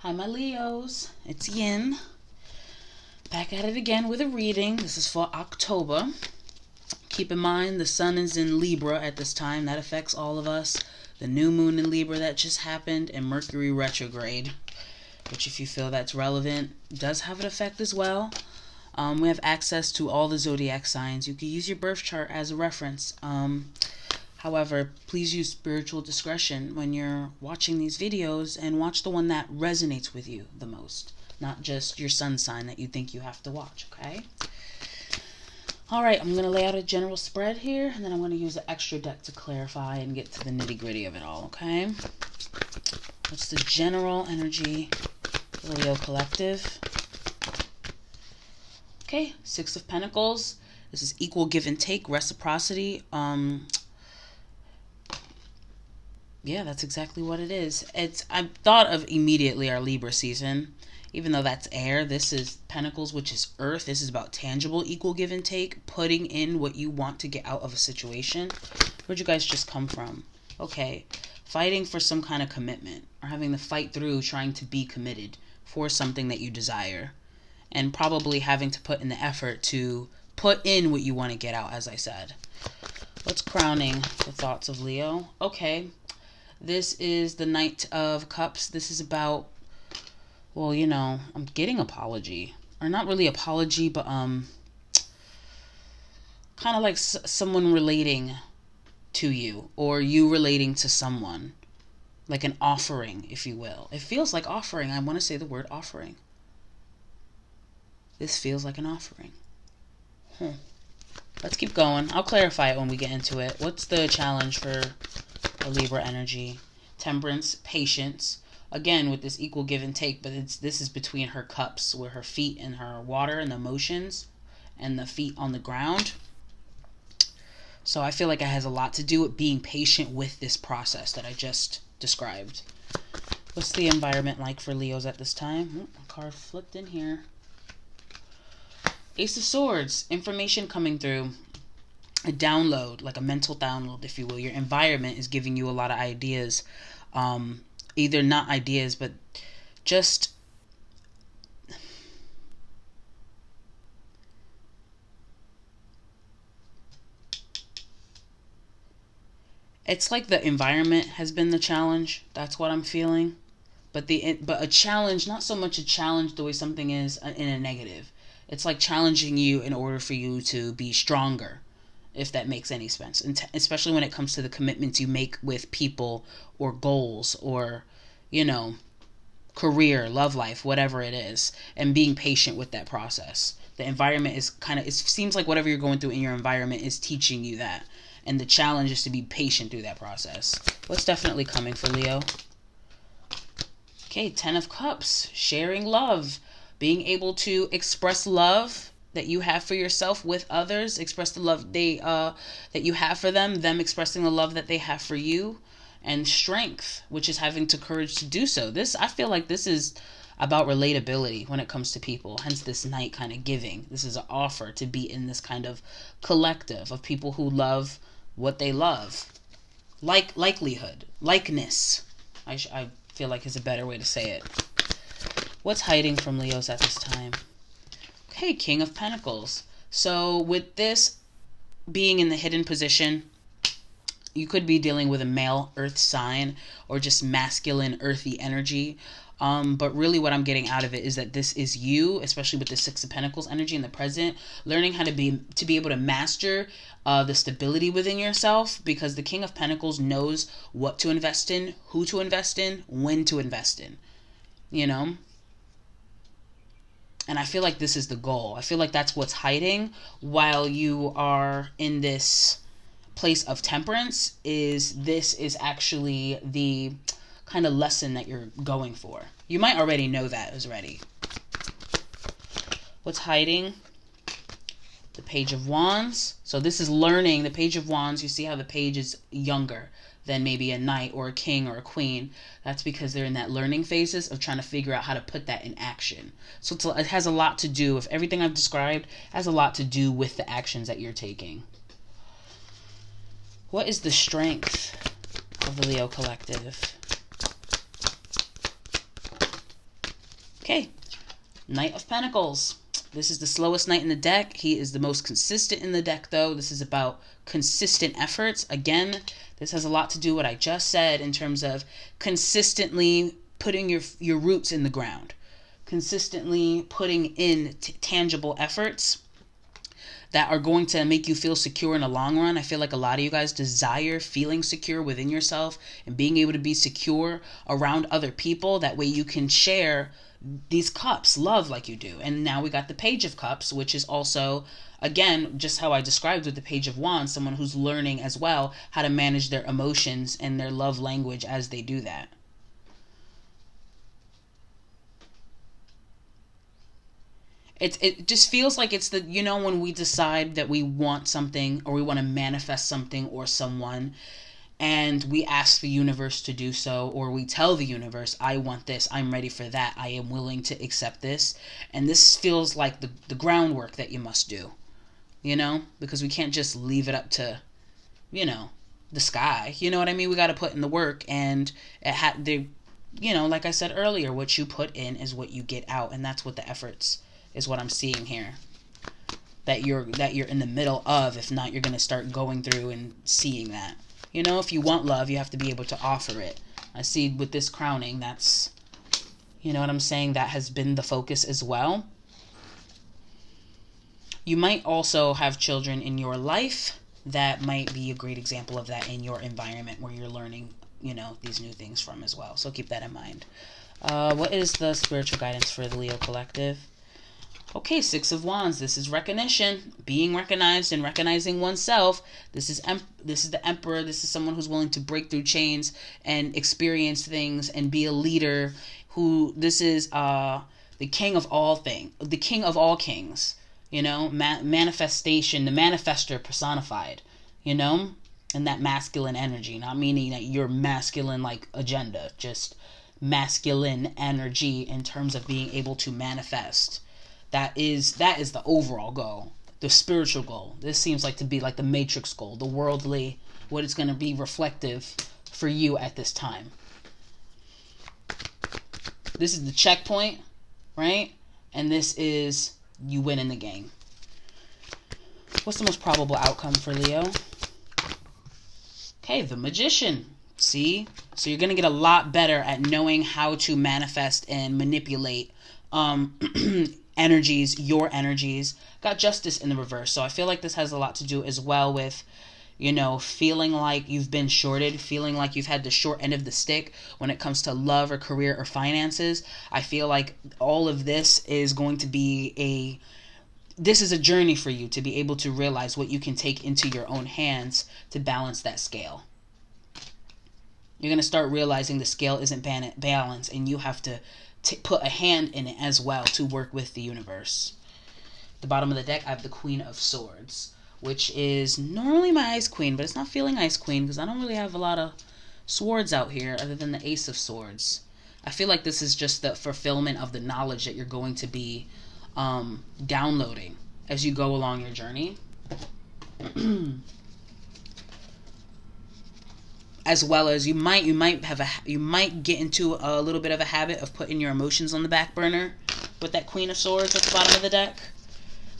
Hi, my Leos. It's Yin. Back at it again with a reading. This is for October. Keep in mind the sun is in Libra at this time. That affects all of us. The new moon in Libra that just happened, and Mercury retrograde, which, if you feel that's relevant, does have an effect as well. We have access to all the zodiac signs. You can use your birth chart as a reference. However, please use spiritual discretion when you're watching these videos, and watch the one that resonates with you the most, not just your sun sign that you think you have to watch, okay? All right, I'm going to lay out a general spread here, and then I'm going to use an extra deck to clarify and get to the nitty-gritty of it all, okay? What's the general energy, Leo Collective? Okay, Six of Pentacles. This is equal give and take, reciprocity. Yeah, that's exactly what it is. I thought of immediately our Libra season. Even though that's air, this is Pentacles, which is earth. This is about tangible equal give and take, putting in what you want to get out of a situation. Where'd you guys just come from? Okay, fighting for some kind of commitment, or having to fight through trying to be committed for something that you desire, and probably having to put in the effort to put in what you want to get out, as I said. What's crowning the thoughts of Leo? Okay. This is the Knight of Cups. This is about, well, you know, I'm getting apology. Or not really apology, but kind of like someone relating to you, or you relating to someone. Like an offering, if you will. It feels like offering. I want to say the word offering. This feels like an offering. Let's keep going. I'll clarify it when we get into it. What's the challenge for a Libra energy? Temperance, patience. Again, with this equal give and take, but this is between her cups, where her feet and her water and the emotions, and the feet on the ground. So I feel like it has a lot to do with being patient with this process that I just described. What's the environment like for Leos at this time? A card flipped in here. Ace of Swords, information coming through. A download, like a mental download, if you will. Your environment is giving you a lot of ideas. Either not ideas, but just it's like the environment has been the challenge. That's what I'm feeling. But a challenge, not so much a challenge the way something is in a negative. It's like challenging you in order for you to be stronger, if that makes any sense. And especially when it comes to the commitments you make with people or goals or, you know, career, love life, whatever it is, and being patient with that process. The environment is it seems like whatever you're going through in your environment is teaching you that. And the challenge is to be patient through that process. What's definitely coming for Leo? Okay, Ten of Cups, sharing love, being able to express love that you have for yourself with others, express the love that you have for them expressing the love that they have for you, and strength, which is having the courage to do so. I feel like this is about relatability when it comes to people, hence this Knight kind of giving. This is an offer to be in this kind of collective of people who love what they love. Likelihood, likeness, I feel like is a better way to say it. What's hiding from Leos at this time? Okay, King of Pentacles. So with this being in the hidden position, you could be dealing with a male earth sign or just masculine earthy energy. But really what I'm getting out of it is that this is you, especially with the Six of Pentacles energy in the present, learning how to be able to master the stability within yourself, because the King of Pentacles knows what to invest in, who to invest in, when to invest in, you know? And I feel like this is the goal. I feel like that's what's hiding while you are in this place of temperance. This is actually the kind of lesson that you're going for. You might already know that already. What's hiding? The Page of Wands. So this is learning. The Page of Wands, you see how the page is younger than maybe a knight or a king or a queen. That's because they're in that learning phases of trying to figure out how to put that in action. So it has a lot to do with everything I've described, has a lot to do with the actions that you're taking. What is the strength of the Leo Collective? Okay, Knight of Pentacles. This is the slowest knight in the deck. He is the most consistent in the deck, though. This is about consistent efforts. Again, this has a lot to do with what I just said in terms of consistently putting your roots in the ground, consistently putting in tangible efforts that are going to make you feel secure in the long run. I feel like a lot of you guys desire feeling secure within yourself and being able to be secure around other people. That way you can share these cups, love, like you do. And now we got the Page of Cups, which is also, again, just how I described with the Page of Wands, someone who's learning as well how to manage their emotions and their love language as they do that. It just feels like it's the, you know, when we decide that we want something or we want to manifest something or someone, and we ask the universe to do so, or we tell the universe, I want this, I'm ready for that, I am willing to accept this. And this feels like the groundwork that you must do, you know, because we can't just leave it up to, you know, the sky. You know what I mean? We got to put in the work, and you know, like I said earlier, what you put in is what you get out, and that's what the efforts is, what I'm seeing here, that you're in the middle of. If not, you're going to start going through and seeing that. You know, if you want love, you have to be able to offer it. I see with this crowning, that's, you know what I'm saying, that has been the focus as well. You might also have children in your life that might be a great example of that in your environment where you're learning, you know, these new things from as well. So keep that in mind. What is the spiritual guidance for the Leo collective? Okay, Six of Wands. This is recognition, being recognized and recognizing oneself. This is the Emperor. This is someone who's willing to break through chains and experience things and be a leader. This is the king of all things, the king of all kings. You know, manifestation, the manifester personified. You know, and that masculine energy, not meaning that you're masculine like agenda, just masculine energy in terms of being able to manifest. That is the overall goal, the spiritual goal. This seems like to be like the matrix goal, the worldly, what it's going to be reflective for you at this time. This is the checkpoint, right? And this is you win in the game. What's the most probable outcome for Leo? Okay, the Magician. See? So you're going to get a lot better at knowing how to manifest and manipulate energies, your energies. Got Justice in the reverse. So I feel like this has a lot to do as well with, you know, feeling like you've been shorted, feeling like you've had the short end of the stick when it comes to love or career or finances. I feel like all of this is going to be this is a journey for you to be able to realize what you can take into your own hands to balance that scale. You're going to start realizing the scale isn't balanced, and you have to put a hand in it as well to work with the universe. At the bottom of the deck, I have the Queen of Swords, which is normally my Ice Queen, but it's not feeling Ice Queen because I don't really have a lot of swords out here other than the Ace of Swords. I feel like this is just the fulfillment of the knowledge that you're going to be downloading as you go along your journey. As well as you might get into a little bit of a habit of putting your emotions on the back burner with that Queen of Swords at the bottom of the deck,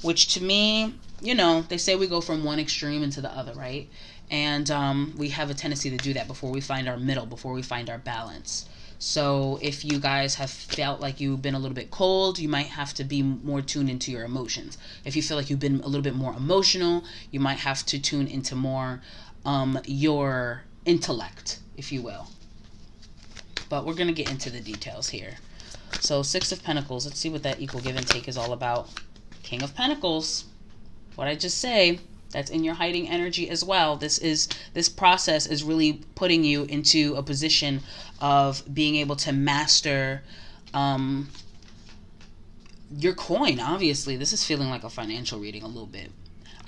which to me, you know, they say we go from one extreme into the other, right? And we have a tendency to do that before we find our middle, before we find our balance. So if you guys have felt like you've been a little bit cold, you might have to be more tuned into your emotions. If you feel like you've been a little bit more emotional, you might have to tune into more your intellect, if you will. But we're going to get into the details here. So Six of Pentacles, let's see what that equal give and take is all about. King of Pentacles, what I just say, that's in your hiding energy as well. This process is really putting you into a position of being able to master your coin. Obviously, this is feeling like a financial reading a little bit.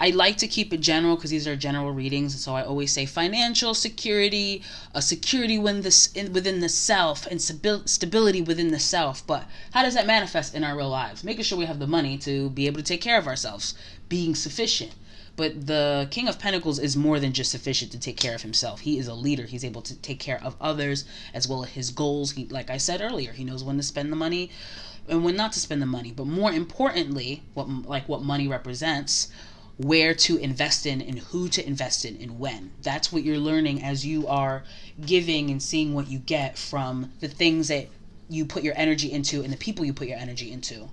I like to keep it general because these are general readings, so I always say financial security, security within the self, and stability within the self. But how does that manifest in our real lives? Making sure we have the money to be able to take care of ourselves, being sufficient. But the King of Pentacles is more than just sufficient to take care of himself. He is a leader. He's able to take care of others as well as his goals. He, like I said earlier, he knows when to spend the money. and when not to spend the money, but more importantly, what money represents, where to invest in and who to invest in and when. That's what you're learning as you are giving and seeing what you get from the things that you put your energy into and the people you put your energy into.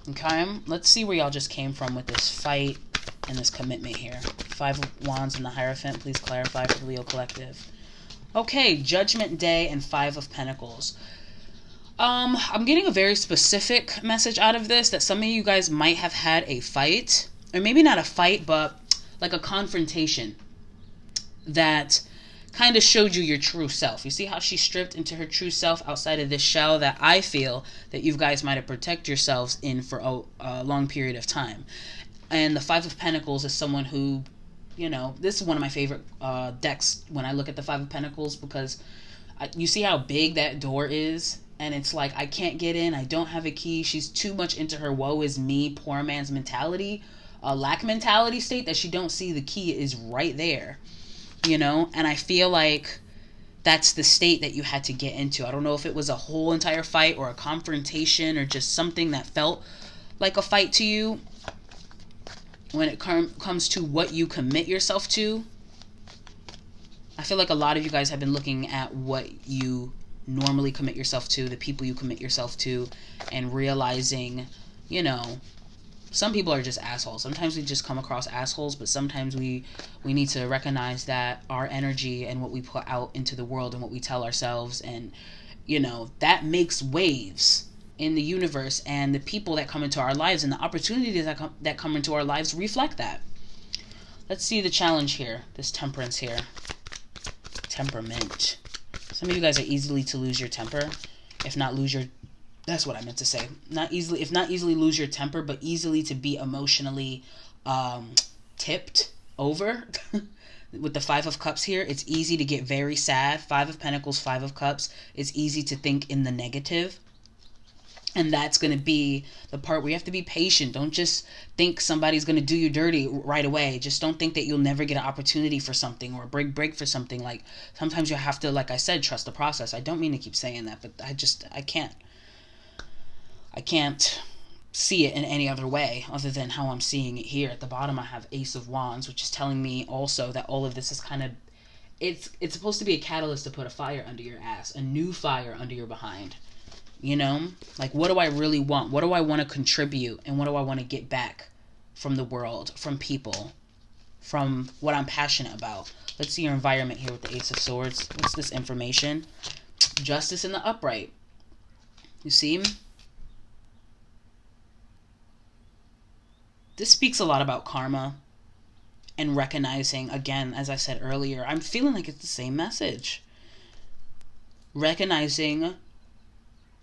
Okay, let's see where y'all just came from with this fight and this commitment here. 5 of Wands and the Hierophant. Please clarify for the Leo Collective. Okay, Judgment Day and 5 of Pentacles. I'm getting a very specific message out of this, that some of you guys might have had a fight, or maybe not a fight, but like a confrontation that kind of showed you your true self. You see how she stripped into her true self outside of this shell that I feel that you guys might have protected yourselves in for a long period of time. And the 5 of Pentacles is someone who, you know, this is one of my favorite decks when I look at the 5 of Pentacles, because you see how big that door is, and it's like, I can't get in, I don't have a key. She's too much into her woe is me, poor man's mentality, lack mentality state, that she don't see the key is right there, you know? And I feel like that's the state that you had to get into. I don't know if it was a whole entire fight or a confrontation or just something that felt like a fight to you. When it comes to what you commit yourself to, I feel like a lot of you guys have been looking at what you normally commit yourself to, the people you commit yourself to, and realizing, you know, some people are just assholes. Sometimes we just come across assholes, but sometimes we need to recognize that our energy and what we put out into the world and what we tell ourselves, and, you know, that makes waves in the universe, and the people that come into our lives and the opportunities that come into our lives reflect that. Let's see the challenge here, this temperance here. Temperament. Some of you guys are easily to lose your temper. If not lose your, that's what I meant to say. If not easily lose your temper, but easily to be emotionally tipped over. With the 5 of Cups here, it's easy to get very sad. 5 of Pentacles, 5 of Cups. It's easy to think in the negative. And that's going to be the part where you have to be patient. Don't just think somebody's going to do you dirty right away. Just don't think that you'll never get an opportunity for something or a break for something. Like, sometimes you have to, like I said, trust the process. I don't mean to keep saying that, but I can't see it in any other way other than how I'm seeing it here. At the bottom, I have Ace of Wands, which is telling me also that all of this is kind of, it's supposed to be a catalyst to put a fire under your ass, a new fire under your behind. You know, like, what do I really want? What do I want to contribute? And what do I want to get back from the world, from people, from what I'm passionate about? Let's see your environment here with the Ace of Swords. What's this information? Justice in the upright. You see? This speaks a lot about karma and recognizing, again, as I said earlier, I'm feeling like it's the same message. Recognizing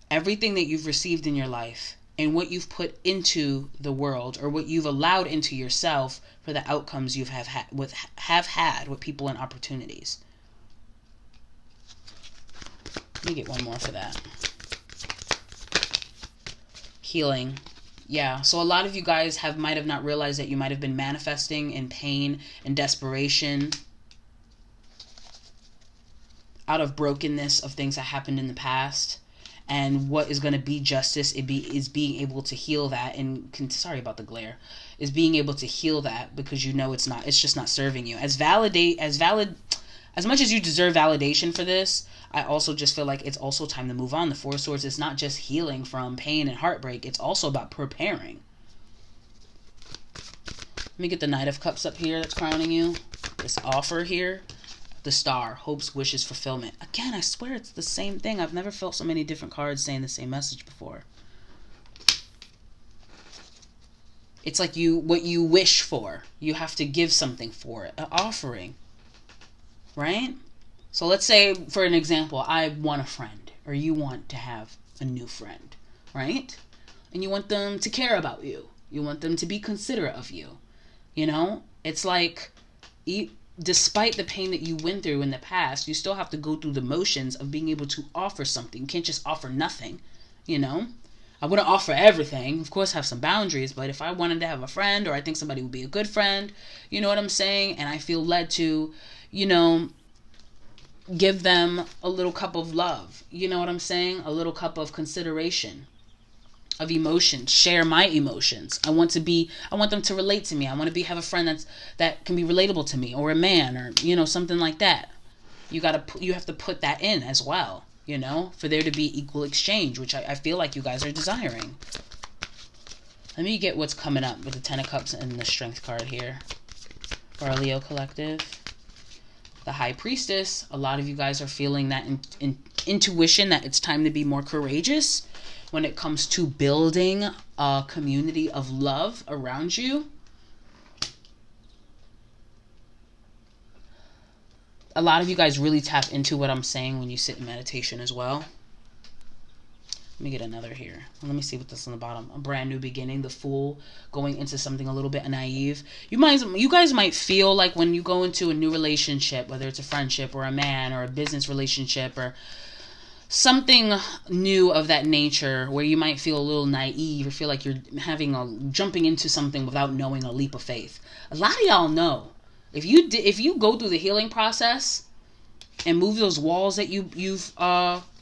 everything that you've received in your life and what you've put into the world, or what you've allowed into yourself for the outcomes you've have had with people and opportunities. Let me get one more for that. Healing. Yeah, so a lot of you guys might have not realized that you might have been manifesting in pain and desperation out of brokenness of things that happened in the past. And what is going to be justice is being able to heal that, and sorry about the glare, is being able to heal that, because you know it's just not serving you. As much as you deserve validation for this, I also just feel like it's also time to move on. The 4 of Swords is not just healing from pain and heartbreak, it's also about preparing. Let me get the Knight of Cups up here that's crowning you. This offer here. The Star, hopes, wishes, fulfillment. Again, I swear it's the same thing. I've never felt so many different cards saying the same message before. It's like what you wish for, you have to give something for it. An offering. Right? So let's say, for an example, I want a friend, or you want to have a new friend, right? And you want them to care about you. You want them to be considerate of you. You know? It's like, despite the pain that you went through in the past, you still have to go through the motions of being able to offer something. You can't just offer nothing, you know? I wouldn't offer everything. Of course, have some boundaries, but if I wanted to have a friend, or I think somebody would be a good friend, you know what I'm saying? And I feel led to, you know, give them a little cup of love. You know what I'm saying? A little cup of consideration. of emotions, share my emotions. I want them to relate to me. I want to have a friend that can be relatable to me, or a man, or, you know, something like that. You have to put that in as well, you know, for there to be equal exchange, which I feel like you guys are desiring. Let me get what's coming up with the Ten of Cups and the Strength card here for our Leo collective. The High Priestess, a lot of you guys are feeling that intuition that it's time to be more courageous when it comes to building a community of love around you. A lot of you guys really tap into what I'm saying when you sit in meditation as well. Let me get another here. Let me see what this on the bottom. A brand new beginning. The Fool, going into something a little bit naive. You guys might feel like when you go into a new relationship, whether it's a friendship or a man or a business relationship or something new of that nature, where you might feel a little naive or feel like you're jumping into something without knowing a leap of faith. A lot of y'all know. If you go through the healing process and move those walls that you've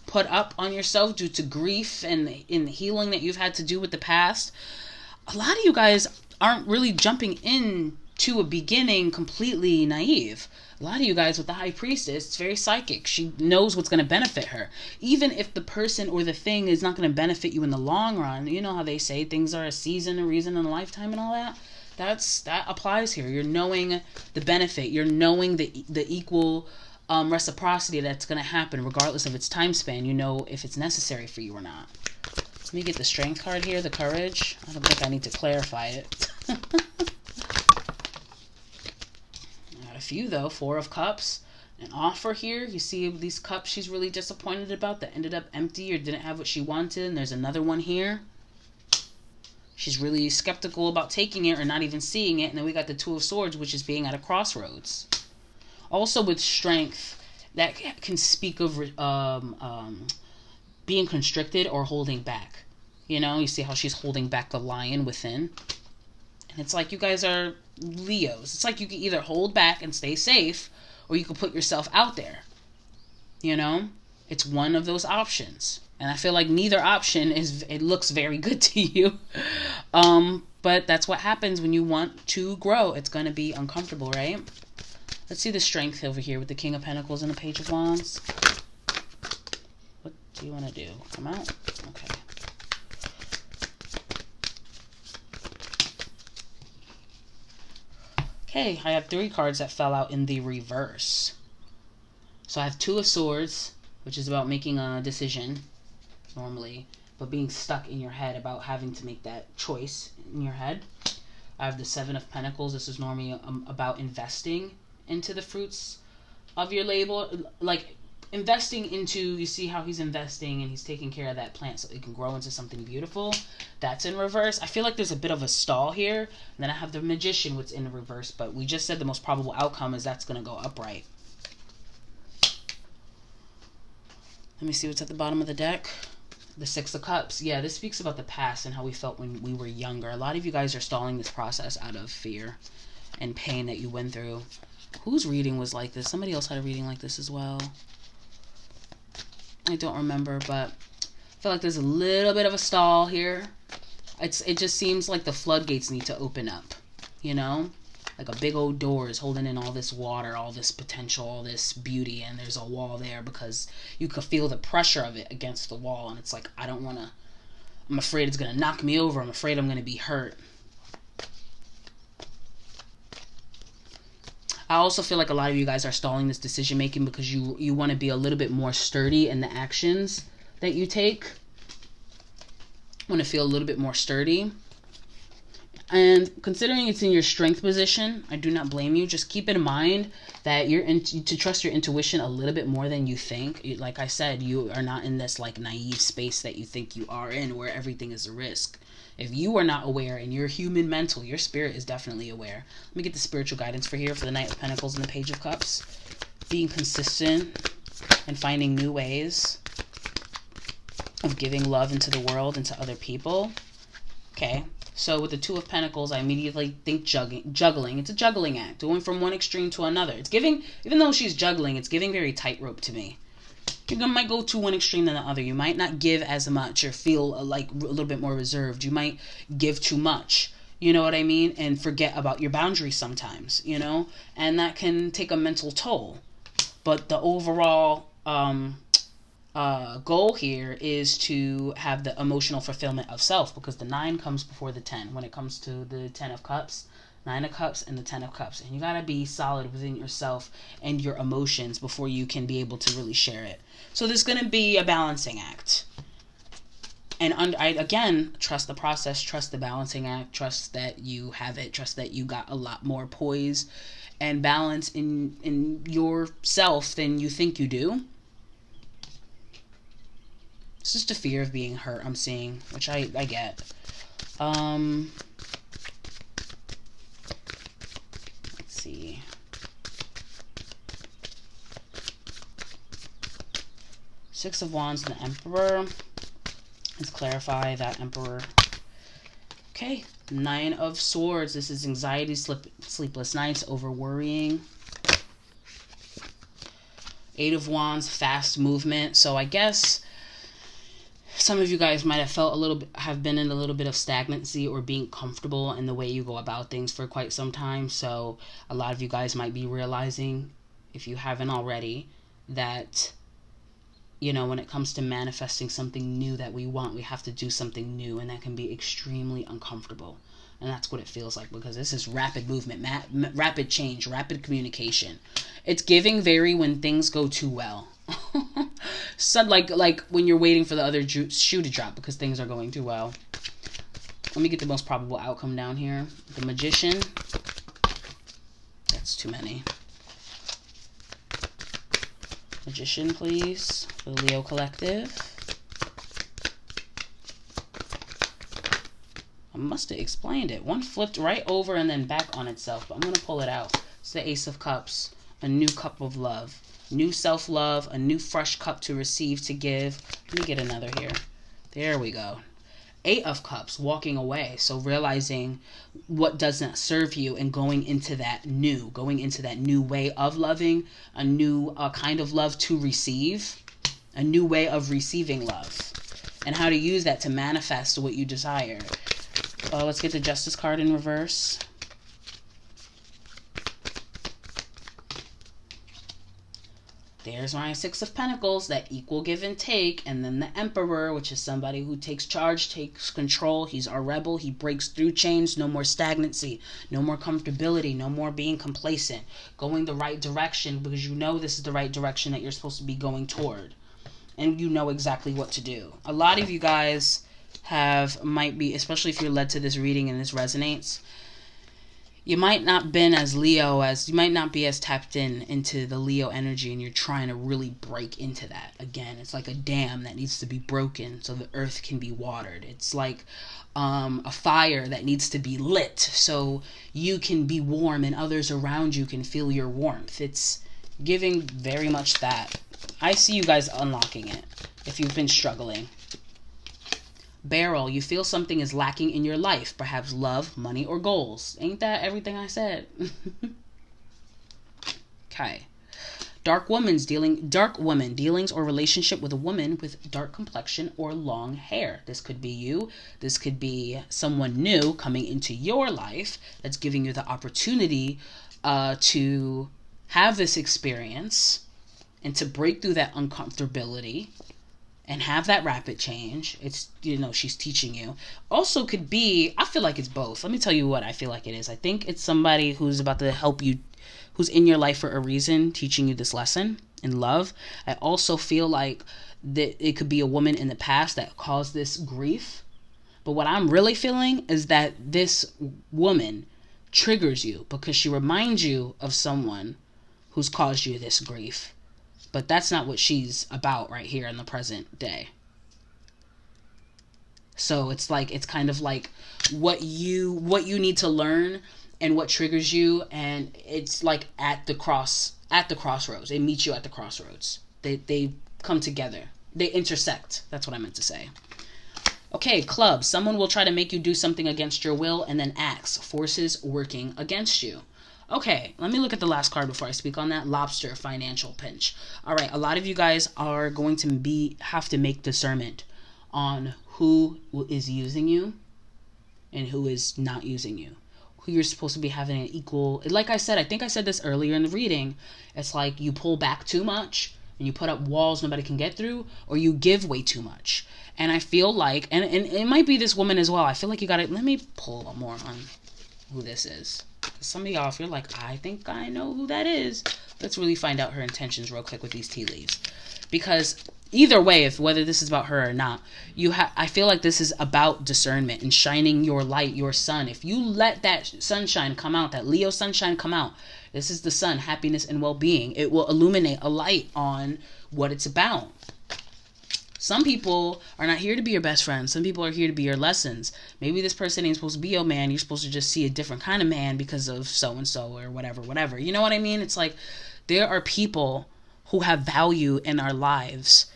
put up on yourself due to grief and in healing that you've had to do with the past, a lot of you guys aren't really jumping into a beginning completely naive. A lot of you guys with the High Priestess, it's very psychic. She knows what's going to benefit her. Even if the person or the thing is not going to benefit you in the long run. You know how they say things are a season, a reason, and a lifetime and all that? That applies here. You're knowing the benefit. You're knowing the equal reciprocity that's going to happen regardless of its time span. You know if it's necessary for you or not. Let me get the Strength card here, the Courage. I don't think I need to clarify it. I got a few though. Four of Cups. An offer here. You see these cups she's really disappointed about that ended up empty or didn't have what she wanted. And there's another one here. She's really skeptical about taking it or not even seeing it. And then we got the Two of Swords, which is being at a crossroads. Also with Strength, that can speak of being constricted or holding back. You know, you see how she's holding back the lion within. And it's like you guys are Leos. It's like you can either hold back and stay safe, or you can put yourself out there. You know, it's one of those options. And I feel like neither option it looks very good to you. But that's what happens when you want to grow. It's going to be uncomfortable, right? Let's see the Strength over here with the King of Pentacles and the Page of Wands. What do you want to do? Come out? Okay. Okay, I have 3 cards that fell out in the reverse. So I have Two of Swords, which is about making a decision, normally, but being stuck in your head about having to make that choice in your head. I have the Seven of Pentacles. This is normally about investing into the fruits of your labor, like investing into, you see how he's investing and he's taking care of that plant so it can grow into something beautiful. That's in reverse. I feel like there's a bit of a stall here. And then I have the Magician, what's in reverse, but we just said the most probable outcome is that's going to go upright. Let me see what's at the bottom of the deck. The Six of Cups. Yeah, this speaks about the past and how we felt when we were younger. A lot of you guys are stalling this process out of fear and pain that you went through. Whose reading was like this? Somebody else had a reading like this as well. I don't remember, but I feel like there's a little bit of a stall here. It just seems like the floodgates need to open up, you know? Like a big old door is holding in all this water, all this potential, all this beauty, and there's a wall there because you could feel the pressure of it against the wall, and it's like, I'm afraid it's going to knock me over. I'm afraid I'm going to be hurt. I also feel like a lot of you guys are stalling this decision making because you want to be a little bit more sturdy in the actions that you take. Want to feel a little bit more sturdy. And considering it's in your Strength position, I do not blame you. Just keep in mind that to trust your intuition a little bit more than you think. Like I said, you are not in this like naive space that you think you are in where everything is a risk. If you are not aware in your human mental, your spirit is definitely aware. Let me get the spiritual guidance for here for the Knight of Pentacles and the Page of Cups. Being consistent and finding new ways of giving love into the world and to other people. Okay, so with the Two of Pentacles, I immediately think juggling. It's a juggling act, going from one extreme to another. It's giving, even though she's juggling, it's giving very tightrope to me. You might go to one extreme than the other. You might not give as much or feel like a little bit more reserved. You might give too much. You know what I mean? And forget about your boundaries sometimes, you know? And that can take a mental toll. But the overall goal here is to have the emotional fulfillment of self, because the 9 comes before the 10 when it comes to the 10 of Cups. 9 of Cups and the 10 of Cups. And you got to be solid within yourself and your emotions before you can be able to really share it. So there's going to be a balancing act. And again, trust the process, trust the balancing act, trust that you have it, trust that you got a lot more poise and balance in yourself than you think you do. It's just a fear of being hurt I'm seeing, which I get. See. Six of Wands and the Emperor. Let's clarify that Emperor. Okay. 9 of Swords. This is anxiety, sleepless nights, over worrying. 8 of Wands, fast movement. So I guess some of you guys might have have been in a little bit of stagnancy or being comfortable in the way you go about things for quite some time. So a lot of you guys might be realizing, if you haven't already, that, you know, when it comes to manifesting something new that we want, we have to do something new, and that can be extremely uncomfortable. And that's what it feels like, because this is rapid movement, rapid change, rapid communication. It's giving very when things go too well. So like when you're waiting for the other shoe to drop because things are going too well. Let me get the most probable outcome down here. The Magician. That's too many. Magician, please, for the Leo Collective. I must have explained it. One flipped right over and then back on itself, but I'm going to pull it out. It's the Ace of Cups, a new cup of love. New self-love, a new fresh cup to receive, to give. Let me get another here. There we go. 8 of Cups, walking away. So realizing what doesn't serve you and going into that new way of loving, a new kind of love to receive, a new way of receiving love, and how to use that to manifest what you desire. Let's get the Justice card in reverse. There's my 6 of Pentacles, that equal give and take. And then the Emperor, which is somebody who takes charge, takes control. He's our rebel. He breaks through chains. No more stagnancy. No more comfortability. No more being complacent. Going the right direction, because you know this is the right direction that you're supposed to be going toward. And you know exactly what to do. A lot of you guys might be, especially if you're led to this reading and this resonates, you might not be as tapped into the Leo energy, and you're trying to really break into that. Again, it's like a dam that needs to be broken so the earth can be watered. It's like a fire that needs to be lit so you can be warm and others around you can feel your warmth. It's giving very much that. I see you guys unlocking it if you've been struggling. Barrel, you feel something is lacking in your life, perhaps love, money, or goals. Ain't that everything I said? Okay. Dark woman, dealings or relationship with a woman with dark complexion or long hair. This could be you. This could be someone new coming into your life that's giving you the opportunity to have this experience and to break through that uncomfortability and have that rapid change. It's, you know, she's teaching you. Also could be, I feel like it's both. Let me tell you what I feel like it is. I think it's somebody who's about to help you, who's in your life for a reason, teaching you this lesson in love. I also feel like that it could be a woman in the past that caused this grief. But what I'm really feeling is that this woman triggers you because she reminds you of someone who's caused you this grief. But that's not what she's about right here in the present day. So it's kind of like what you need to learn and what triggers you, and it's like at the crossroads. They meet you at the crossroads. They come together. They intersect. That's what I meant to say. Okay, clubs. Someone will try to make you do something against your will and then acts. Forces working against you. Okay, let me look at the last card before I speak on that. Lobster, financial pinch. All right, a lot of you guys are going to have to make discernment on who is using you and who is not using you. Who you're supposed to be having an equal... Like I said, I think I said this earlier in the reading. It's like you pull back too much and you put up walls nobody can get through, or you give way too much. And I feel like, and it might be this woman as well. I feel like you got to... Let me pull more on who this is. Some of y'all, if you're like, I think I know who that is, let's really find out her intentions real quick with these tea leaves. Because either way, if whether this is about her or not, I feel like this is about discernment and shining your light, your sun. If you let that sunshine come out, that Leo sunshine come out, this is the sun, happiness and well-being. It will illuminate a light on what it's about. Some people are not here to be your best friend. Some people are here to be your lessons. Maybe this person ain't supposed to be your man. You're supposed to just see a different kind of man because of so-and-so or whatever. You know what I mean? It's like there are people who have value in our lives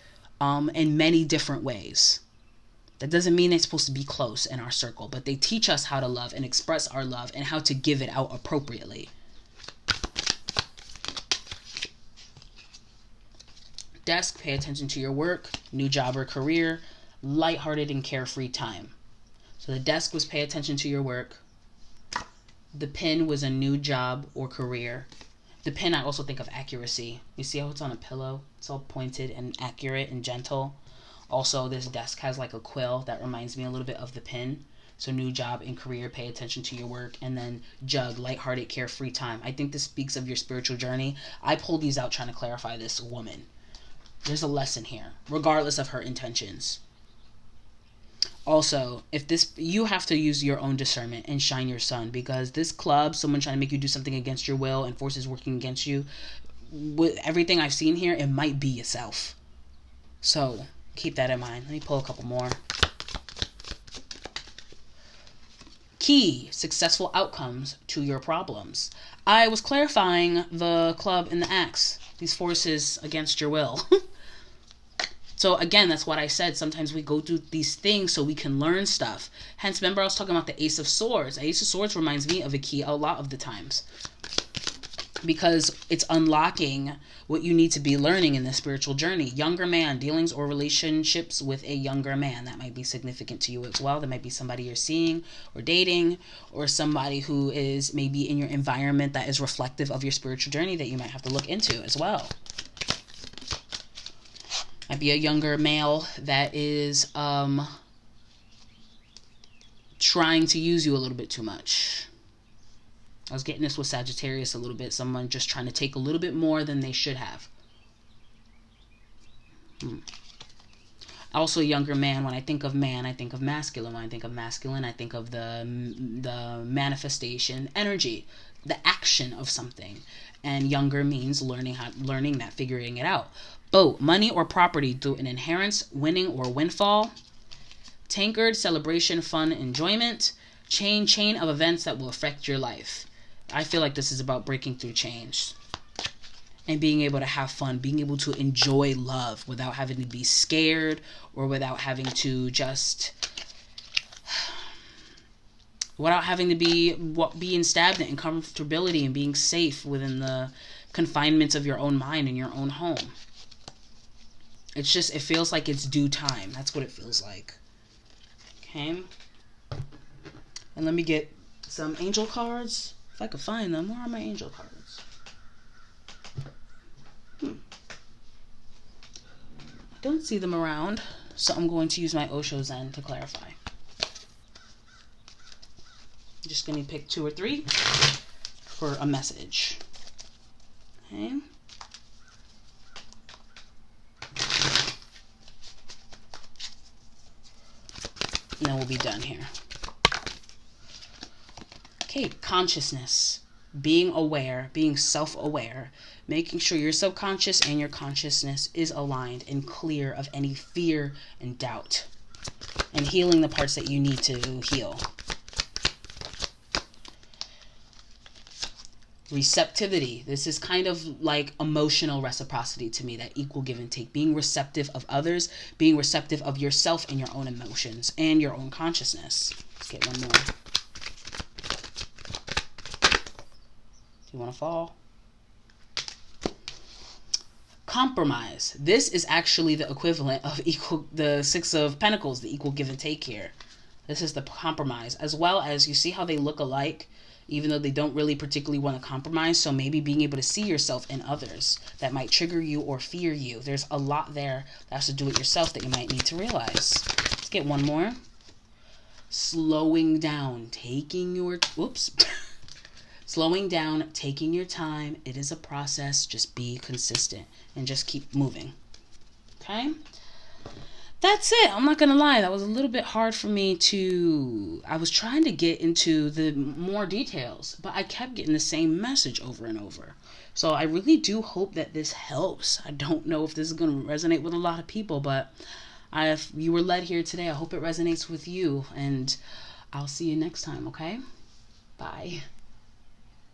in many different ways. That doesn't mean they're supposed to be close in our circle, but they teach us how to love and express our love and how to give it out appropriately. Desk, pay attention to your work, new job or career, lighthearted and carefree time. So the desk was pay attention to your work. The pin was a new job or career. The pin, I also think of accuracy. You see how it's on a pillow? It's all pointed and accurate and gentle. Also, this desk has like a quill that reminds me a little bit of the pin. So new job and career, pay attention to your work. And then jug, lighthearted, carefree time. I think this speaks of your spiritual journey. I pulled these out trying to clarify this woman. There's a lesson here, regardless of her intentions. Also, you have to use your own discernment and shine your sun, because this club, someone trying to make you do something against your will and forces working against you, with everything I've seen here, it might be yourself. So keep that in mind. Let me pull a couple more. Key, successful outcomes to your problems. I was clarifying the club and the axe, these forces against your will. So again, that's what I said. Sometimes we go through these things so we can learn stuff. Hence, remember I was talking about the Ace of Swords. Ace of Swords reminds me of a key a lot of the times, because it's unlocking what you need to be learning in this spiritual journey. Younger man, dealings or relationships with a younger man. That might be significant to you as well. That might be somebody you're seeing or dating, or somebody who is maybe in your environment that is reflective of your spiritual journey that you might have to look into as well. Might be a younger male that is trying to use you a little bit too much. I was getting this with Sagittarius a little bit. Someone just trying to take a little bit more than they should have. Also, a younger man. When I think of man, I think of masculine. When I think of masculine, I think of the manifestation energy, the action of something. And younger means learning that, figuring it out. Boat, money or property through an inheritance, winning or windfall. Tankard, celebration, fun, enjoyment. Chain of events that will affect your life. I feel like this is about breaking through change and being able to have fun, being able to enjoy love without having to be scared, or without having to being stagnant in comfortability and being safe within the confinements of your own mind and your own home. It feels like it's due time. That's what it feels like. Okay. And let me get some angel cards. If I could find them. Where are my angel cards? I don't see them around. So I'm going to use my Osho Zen to clarify. I'm just going to pick 2 or 3 for a message. Okay. And then we'll be done here. Okay, consciousness. Being aware, being self-aware. Making sure your subconscious and your consciousness is aligned and clear of any fear and doubt. And healing the parts that you need to heal. Receptivity. This is kind of like emotional reciprocity to me, that equal give and take. Being receptive of others, being receptive of yourself and your own emotions and your own consciousness. Let's get one more. you want to fall? Compromise. This is actually the equivalent of the Six of Pentacles, the equal give and take here. This is the compromise, as well as you see how they look alike, even though they don't really particularly want to compromise. So maybe being able to see yourself in others that might trigger you or fear you. There's a lot there that has to do with yourself that you might need to realize. Let's get one more. Slowing down, taking your, whoops. Slowing down, taking your time. It is a process. Just be consistent and just keep moving. Okay? That's it. I'm not going to lie. That was a little bit hard for me to... I was trying to get into the more details, but I kept getting the same message over and over. So I really do hope that this helps. I don't know if this is going to resonate with a lot of people, but if you were led here today, I hope it resonates with you. And I'll see you next time, okay? Bye.